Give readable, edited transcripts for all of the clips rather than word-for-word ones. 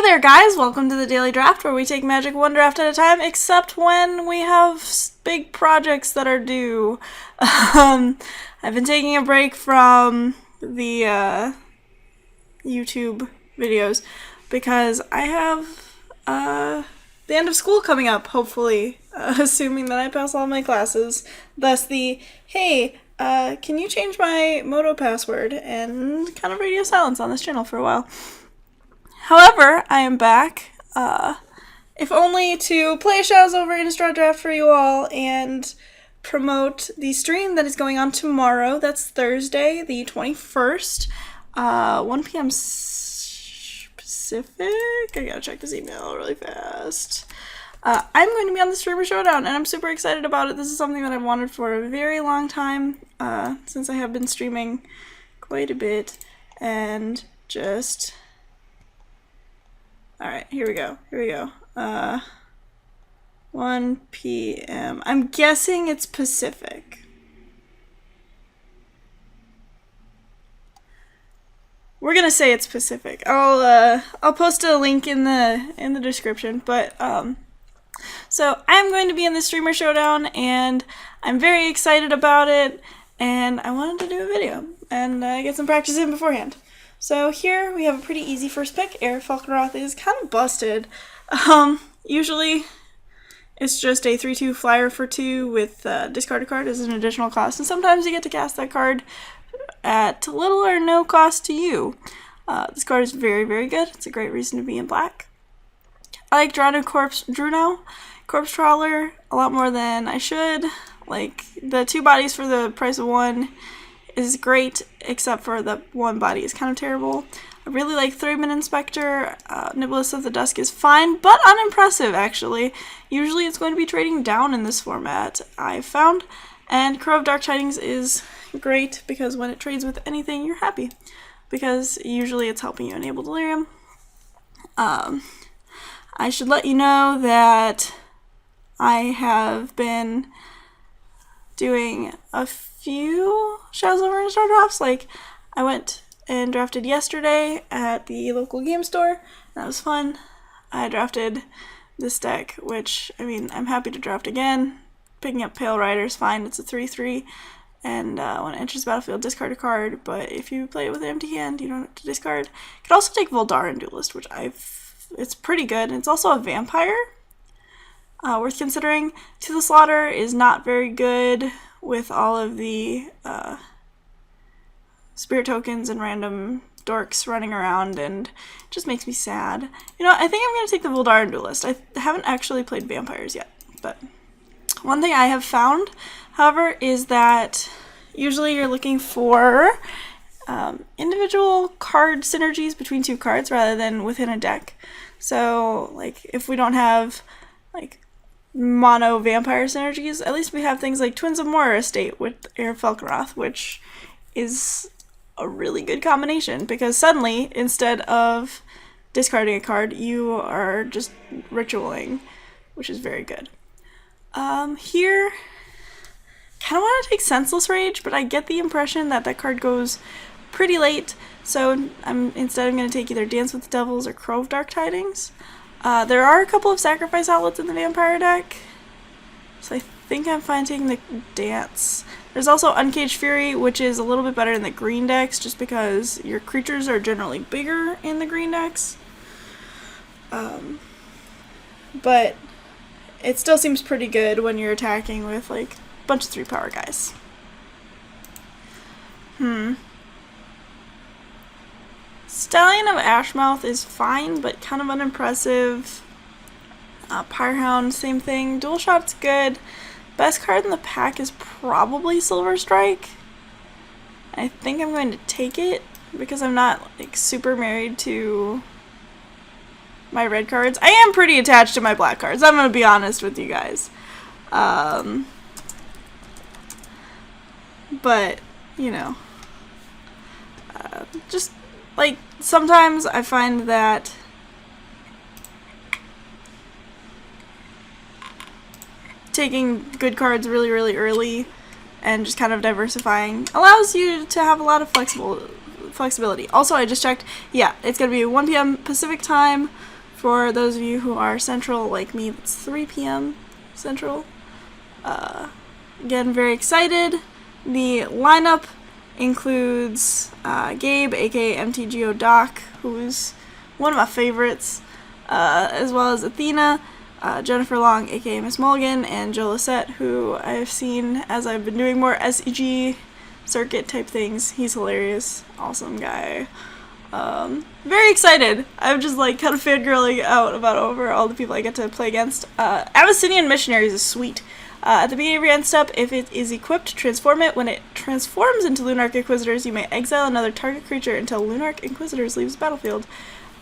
Hey there guys, welcome to the Daily Draft where we take Magic one draft at a time, except when we have big projects that are due. I've been taking a break from the YouTube videos because I have the end of school coming up, hopefully, assuming that I pass all my classes. Thus the, hey, can you change my Moto password and kind of radio silence on this channel for a while. However, I am back, if only to play a Shadows Over Innistrad draft for you all and promote the stream that is going on tomorrow. That's Thursday, the 21st, 1 p.m. Pacific. I gotta check this email really fast. I'm going to be on the Streamer Showdown, and I'm super excited about it. This is something that I've wanted for a very long time, since I have been streaming quite a bit, and just... Alright, here we go. 1 p.m. I'm guessing it's Pacific. We're gonna say it's Pacific. I'll post a link in the description, but so I'm going to be in the Streamer Showdown and I'm very excited about it, and I wanted to do a video and get some practice in beforehand. So here we have a pretty easy first pick. Eric Falkenroth is kind of busted. Usually it's just a 3/2 flyer for 2 with discard a card as an additional cost, and sometimes you get to cast that card at little or no cost to you. This card is very, very good. It's a great reason to be in black. I like Druno Corpse Trawler a lot more than I should. Like, the 2 bodies for the price of 1 is great, except for the 1 body is kind of terrible. I really like Thraben Inspector. Niblis of the Dusk is fine, but unimpressive, actually. Usually it's going to be trading down in this format, I've found. And Crow of Dark Tidings is great, because when it trades with anything, you're happy. Because usually it's helping you enable Delirium. I should let you know that I have been doing a few Shadows Over Innistrad drafts. Like, I went and drafted yesterday at the local game store. That was fun. I drafted this deck, which, I mean, I'm happy to draft again. Picking up Pale Rider is fine. It's a 3/3, and when it enters the battlefield, discard a card, but if you play it with an empty hand, you don't have to discard. You could also take Voldaren Duelist, which it's pretty good, and it's also a vampire. Worth considering. To the Slaughter is not very good with all of the spirit tokens and random dorks running around, and it just makes me sad. You know, I think I'm going to take the Voldaren Duelist. I haven't actually played vampires yet, but one thing I have found, however, is that usually you're looking for individual card synergies between 2 cards rather than within a deck. So, like, if we don't have, like, mono vampire synergies, at least we have things like Twins of Moira Estate with Eric Falkenroth, which is a really good combination, because suddenly, instead of discarding a card, you are just ritualing, which is very good. Here, kind of want to take Senseless Rage, but I get the impression that that card goes pretty late, so instead I'm going to take either Dance with the Devils or Crow of Dark Tidings. There are a couple of sacrifice outlets in the vampire deck, so I think I'm fine taking the Dance. There's also Uncaged Fury, which is a little bit better in the green decks, just because your creatures are generally bigger in the green decks. But it still seems pretty good when you're attacking with, like, a bunch of 3-power guys. Stallion of Ashmouth is fine, but kind of unimpressive. Pyrehound, same thing. Dual Shot's good. Best card in the pack is probably Silver Strike. I think I'm going to take it, because I'm not, like, super married to my red cards. I am pretty attached to my black cards, I'm going to be honest with you guys. But, you know, just, like, sometimes I find that taking good cards really, really early and just kind of diversifying allows you to have a lot of flexibility. Also, I just checked, yeah, it's going to be 1 p.m. Pacific time. For those of you who are Central like me, it's 3 p.m. Central. Again, very excited. The lineup includes Gabe, aka MTGO Doc, who's one of my favorites, as well as Athena, Jennifer Long, aka Miss Mulligan, and Joe Lisette, who I've seen as I've been doing more SEG circuit type things. He's hilarious, awesome guy. Very excited. I'm just like kind of fangirling out about over all the people I get to play against. Abyssinian Missionaries is sweet. At the beginning of your end step, if it is equipped, transform it. When it transforms into Lunarch Inquisitors, you may exile another target creature until Lunarch Inquisitors leaves the battlefield.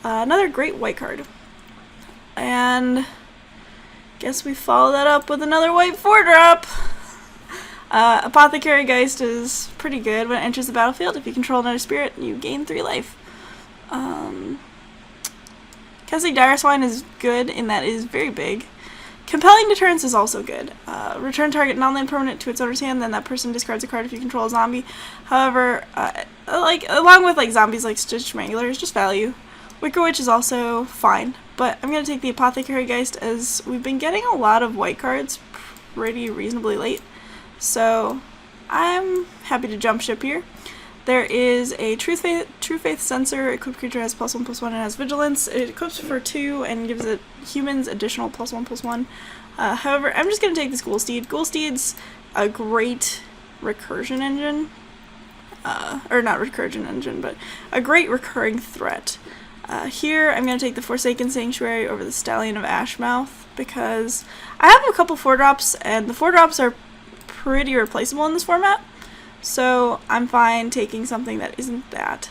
Another great white card. And guess we follow that up with another white 4-drop. Apothecary Geist is pretty good. When it enters the battlefield, if you control another spirit, you gain 3 life. Kessig Dire-Swine is good in that it is very big. Compelling Deterrence is also good. Return target non-land permanent to its owner's hand, then that person discards a card if you control a zombie. However, along with like zombies like Stitch Mangler, is just value. Wicker Witch is also fine, but I'm going to take the Apothecary Geist as we've been getting a lot of white cards pretty reasonably late. So I'm happy to jump ship here. There is a True Faith Sensor. Equipped creature has +1/+1 and has Vigilance. It equips for 2 and gives it humans additional +1/+1. However, I'm just going to take this Ghoul Steed. Ghoul Steed's a great recursion engine. Or not recursion engine, but a great recurring threat. Here, I'm going to take the Forsaken Sanctuary over the Stallion of Ashmouth because I have a couple 4-drops, and the 4-drops are pretty replaceable in this format. So I'm fine taking something that isn't that.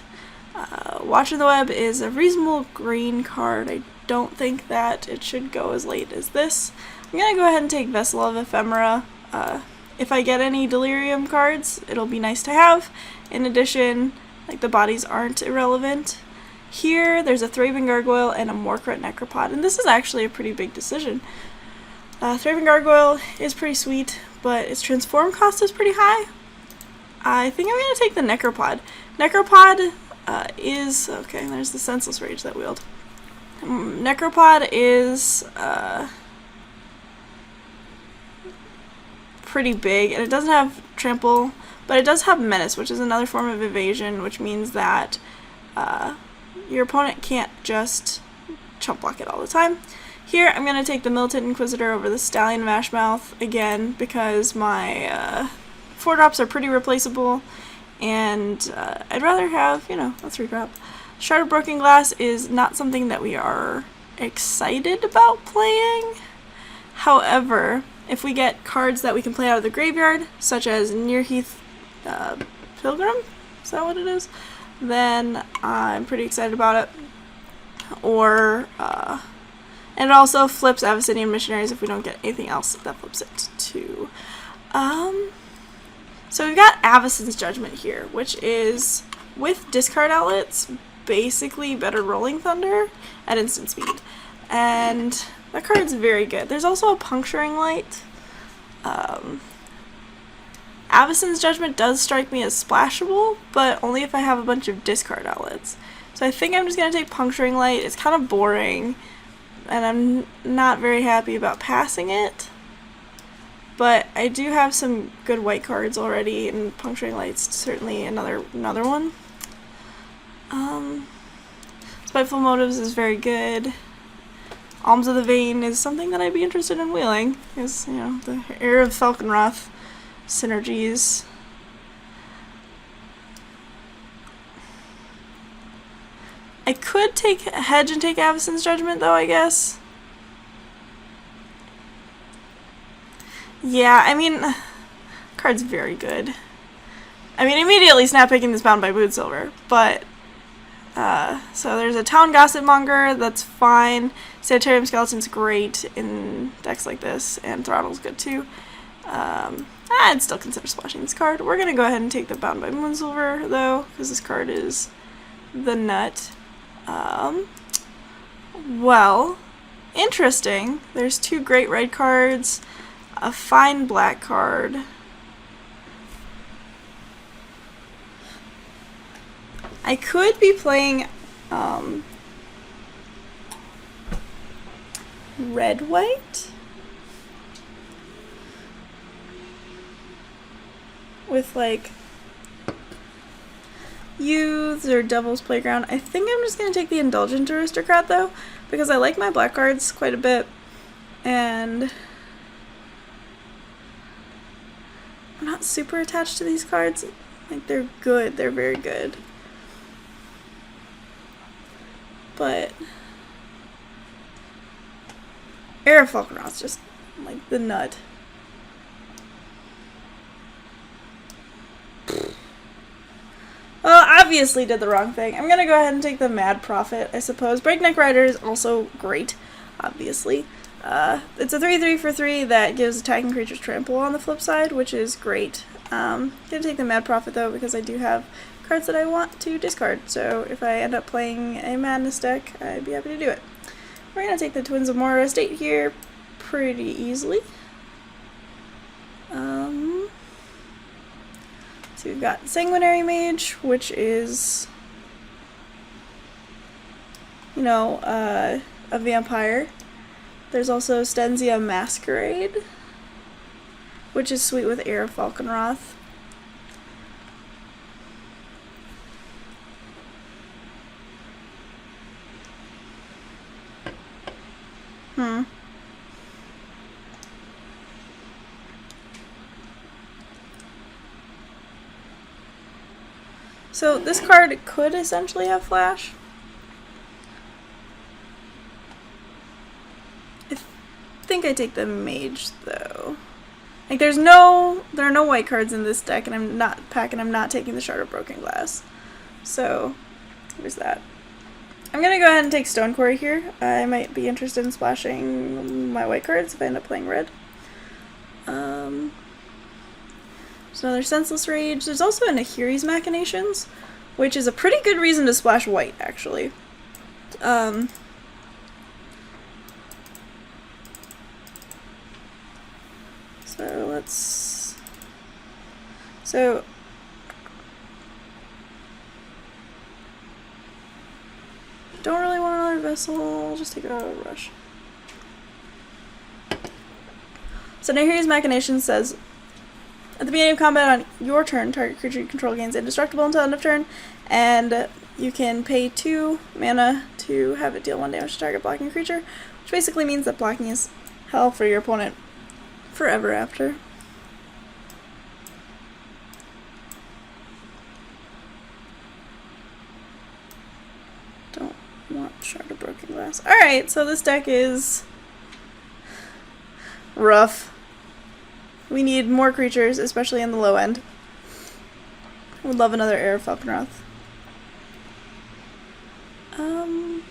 Watching the Web is a reasonable green card. I don't think that it should go as late as this. I'm going to go ahead and take Vessel of Ephemera. If I get any Delirium cards, it'll be nice to have. In addition, like the bodies aren't irrelevant. Here, there's a Thraben Gargoyle and a Morkret Necropod, and this is actually a pretty big decision. Thraben Gargoyle is pretty sweet, but its transform cost is pretty high. I think I'm going to take the Necropod. Necropod is... okay, there's the Senseless Rage that wheeled. Necropod is pretty big, and it doesn't have Trample, but it does have Menace, which is another form of evasion, which means that your opponent can't just chump block it all the time. Here, I'm going to take the Militant Inquisitor over the Stallion of Ashmouth, again, because my 4-drops are pretty replaceable, and I'd rather have, you know, a 3-drop. Shard of Broken Glass is not something that we are excited about playing. However, if we get cards that we can play out of the graveyard, such as Nearheath Pilgrim, is that what it is? Then I'm pretty excited about it. Or, and it also flips Abyssinian Missionaries if we don't get anything else that flips it too. So we've got Avacyn's Judgment here, which is, with discard outlets, basically better Rolling Thunder at instant speed. And that card's very good. There's also a Puncturing Light. Avacyn's Judgment does strike me as splashable, but only if I have a bunch of discard outlets. So I think I'm just going to take Puncturing Light. It's kind of boring, and I'm not very happy about passing it. But I do have some good white cards already, and Puncturing Light's certainly another one. Spiteful Motives is very good. Alms of the Vein is something that I'd be interested in wheeling, because, you know, the Heir of Falconroth synergies. I could take a Hedge and take Avacyn's Judgment, though, I guess. Yeah, I mean, card's very good. I mean, immediately snap picking this Bound by Moonsilver, but, so there's a Town Gossip Monger, that's fine. Sanitarium Skeleton's great in decks like this, and Throttle's good too. I'd still consider splashing this card. We're gonna go ahead and take the Bound by Moonsilver, though, because this card is the nut. Well, interesting. There's 2 great red cards, a fine black card. I could be playing red-white with like Youths or Devil's Playground. I think I'm just going to take the Indulgent Aristocrat though, because I like my black cards quite a bit, and I'm not super attached to these cards. Like, they're good, they're very good. But Air Falconroth's just like the nut. Well, obviously did the wrong thing. I'm gonna go ahead and take the Mad Prophet, I suppose. Breakneck Rider is also great, obviously. It's a 3/3 for 3 that gives attacking creatures trample on the flip side, which is great. Gonna take the Mad Prophet though, because I do have cards that I want to discard. So if I end up playing a Madness deck, I'd be happy to do it. We're gonna take the Twins of Mora Estate here pretty easily. So we've got Sanguinary Mage, which is, you know, a vampire. There's also Stenzia Masquerade, which is sweet with Air Falconroth. So this card could essentially have Flash. I think I take the Mage though. Like there are no white cards in this deck, and I'm not taking the Shard of Broken Glass. So there's that. I'm gonna go ahead and take Stone Quarry here. I might be interested in splashing my white cards if I end up playing red. There's another Senseless Rage. There's also a Nahiri's Machinations, which is a pretty good reason to splash white, actually. So don't really want another vessel. I'll just take a rush. So Nahiri's Machination says, at the beginning of combat on your turn, target creature you control gains indestructible until end of turn, and you can pay 2 mana to have it deal 1 damage to target blocking creature, which basically means that blocking is hell for your opponent forever after. Don't want Shard of Broken Glass. Alright, so this deck is rough. We need more creatures, especially in the low end. I would love another Air Falconroth. I'm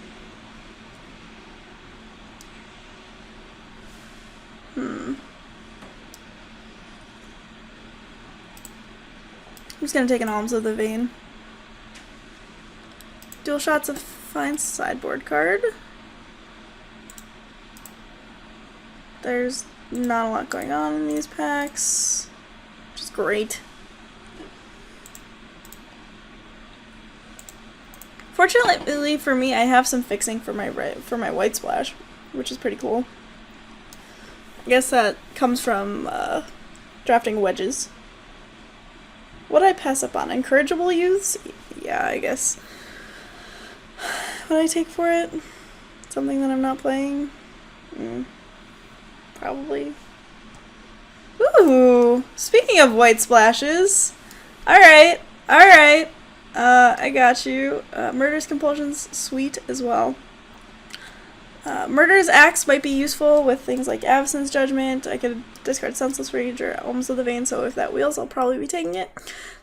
just gonna take an Alms of the Vein. Dual Shots of fine sideboard card. There's not a lot going on in these packs, which is great. Fortunately for me, I have some fixing for my white splash, which is pretty cool. I guess that comes from drafting wedges. What did I pass up on? Incorrigible Youths? Yeah, I guess. What did I take for it? Something that I'm not playing? Probably. Ooh! Speaking of white splashes. Alright, alright. I got you. Murderous Compulsion's sweet as well. Murderous Axe might be useful with things like Avacyn's Judgment. I could discard Senseless Rage or Alms of the Vein, so if that wheels, I'll probably be taking it.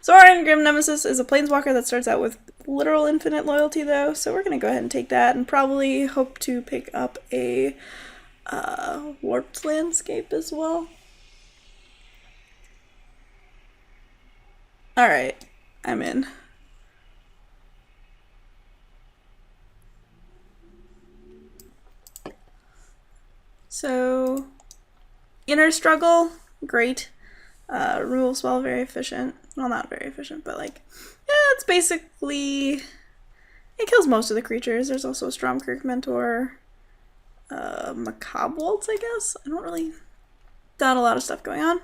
Zoran Grim Nemesis is a planeswalker that starts out with literal infinite loyalty, though, so we're going to go ahead and take that and probably hope to pick up a Warped Landscape as well. Alright, I'm in. So, Inner Struggle, great. Removal Spell, very efficient. Well, not very efficient, but like, yeah, that's basically, it kills most of the creatures. There's also a Stromkirk Mentor, Macabre Waltz, I guess. I don't really, not a lot of stuff going on.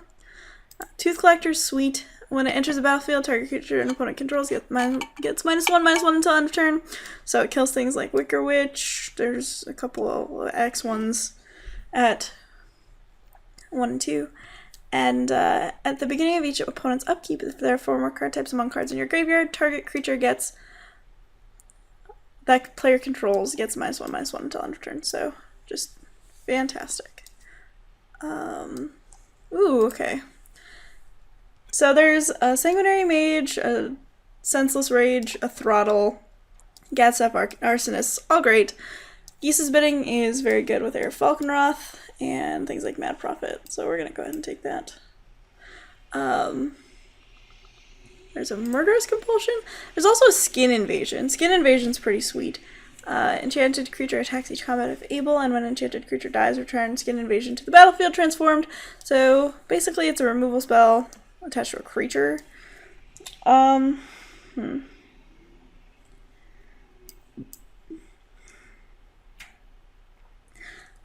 Tooth Collector's sweet. When it enters the battlefield, target creature an opponent controls gets -1/-1 until end of turn. So it kills things like Wicker Witch. There's a couple of X ones at 1 and 2. And at the beginning of each opponent's upkeep, if there are 4 more card types among cards in your graveyard, target creature that player controls gets -1/-1 until end of turn. So just fantastic. Ooh, okay. So there's a Sanguinary Mage, a Senseless Rage, a Throttle, Gatsap Arsonist, all great. Geese's Bidding is very good with Air Falconroth and things like Mad Prophet, so we're going to go ahead and take that. There's a Murderous Compulsion. There's also a Skin Invasion. Skin Invasion's pretty sweet. Enchanted creature attacks each combat if able, and when enchanted creature dies, return Skin Invasion to the battlefield transformed. So basically it's a removal spell attached to a creature. I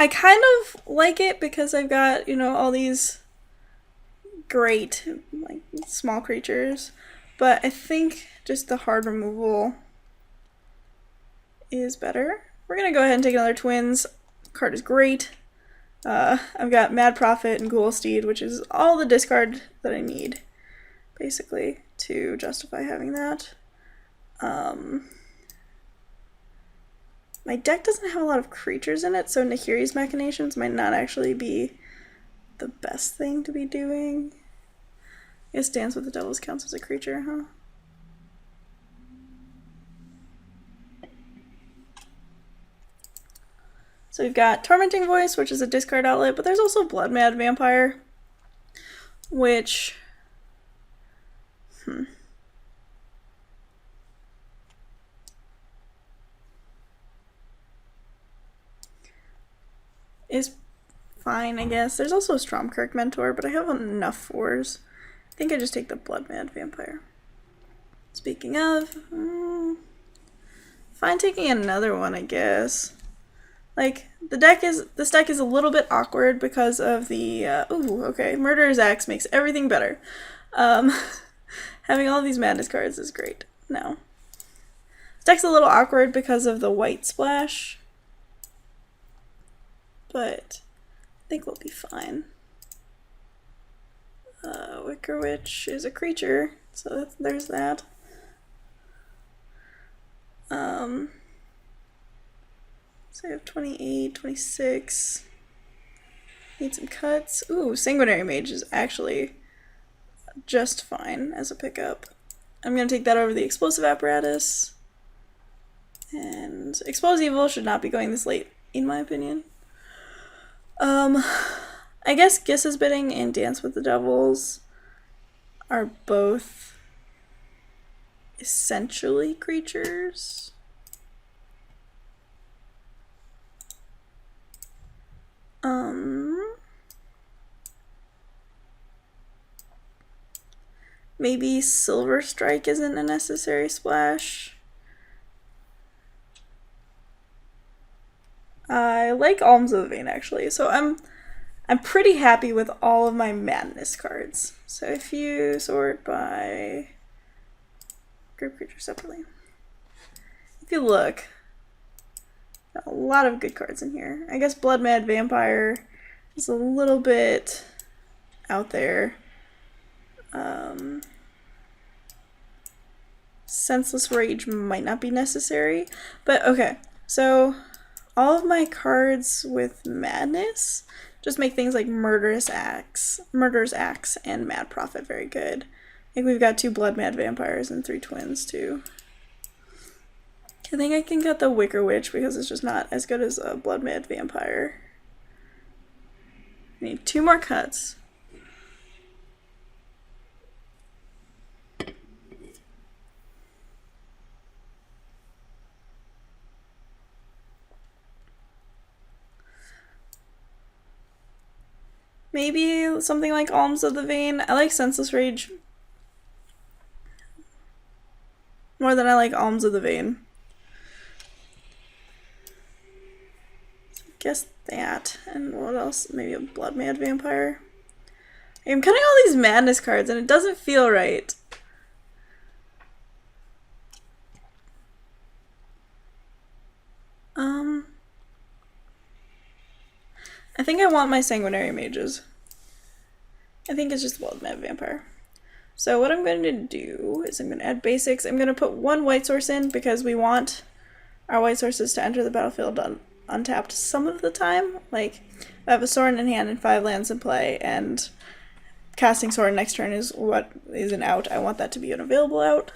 kind of like it because I've got, all these great, like, small creatures, but I think just the hard removal is better. We're gonna go ahead and take another Twins. Card is great. I've got Mad Prophet and Ghoul Steed, which is all the discard that I need, basically, to justify having that. My deck doesn't have a lot of creatures in it, so Nahiri's Machinations might not actually be the best thing to be doing. I guess Dance with the Devils counts as a creature, huh? So we've got Tormenting Voice, which is a discard outlet, but there's also Blood Mad Vampire, which... is fine, I guess. There's also a Stromkirk Mentor, but I have enough 4s. I think I just take the Blood Mad Vampire. Speaking of... fine taking another one, I guess. Like, this deck is a little bit awkward because of the, ooh, okay, Murderer's Axe makes everything better. Having all these Madness cards is great. No. This deck's a little awkward because of the white splash, but I think we'll be fine. Wicker Witch is a creature, so there's that. So I have 28, 26. Need some cuts. Ooh, Sanguinary Mage is actually just fine as a pickup. I'm going to take that over the Explosive Apparatus. And Expose Evil should not be going this late, in my opinion. I guess Geese's Bidding and Dance with the Devils are both essentially creatures. Maybe Silver Strike isn't a necessary splash. I like Alms of the Vein, actually, so I'm pretty happy with all of my Madness cards. So if you sort by group creatures separately, if you look, got a lot of good cards in here. I guess Blood Mad Vampire is a little bit out there. Senseless Rage might not be necessary, but okay, so all of my cards with Madness just make things like Murderous Axe, and Mad Prophet very good. I think we've got 2 Blood Mad Vampires and 3 Twins too. I think I can cut the Wicker Witch because it's just not as good as a Blood Mad Vampire. I need 2 more cuts. Maybe something like Alms of the Vein. I like Senseless Rage. more than I like Alms of the Vein. So I guess that. And what else? Maybe a Blood Mad Vampire. I'm cutting all these madness cards and it doesn't feel right. I think I want my Sanguinary Mages. I think it's just Blood Mad Vampire. So what I'm going to do is I'm going to add basics. I'm going to put one white source in because we want our white sources to enter the battlefield untapped some of the time. Like, if I have a Sorin in hand and 5 lands in play, and casting Sorin next turn is what is an out, I want that to be an available out.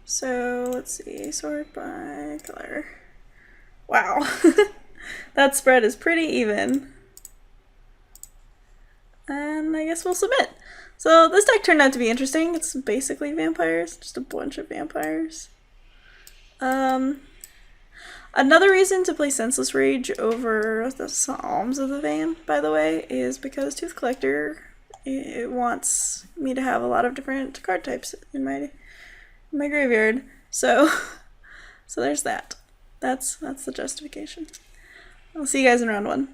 So let's see, sort by color. Wow, that spread is pretty even. And I guess we'll submit. So this deck turned out to be interesting. It's basically vampires, just a bunch of vampires. Another reason to play Senseless Rage over the Psalms of the Vein, by the way, is because Tooth Collector, it wants me to have a lot of different card types in my graveyard. So there's that. That's the justification. I'll see you guys in round 1.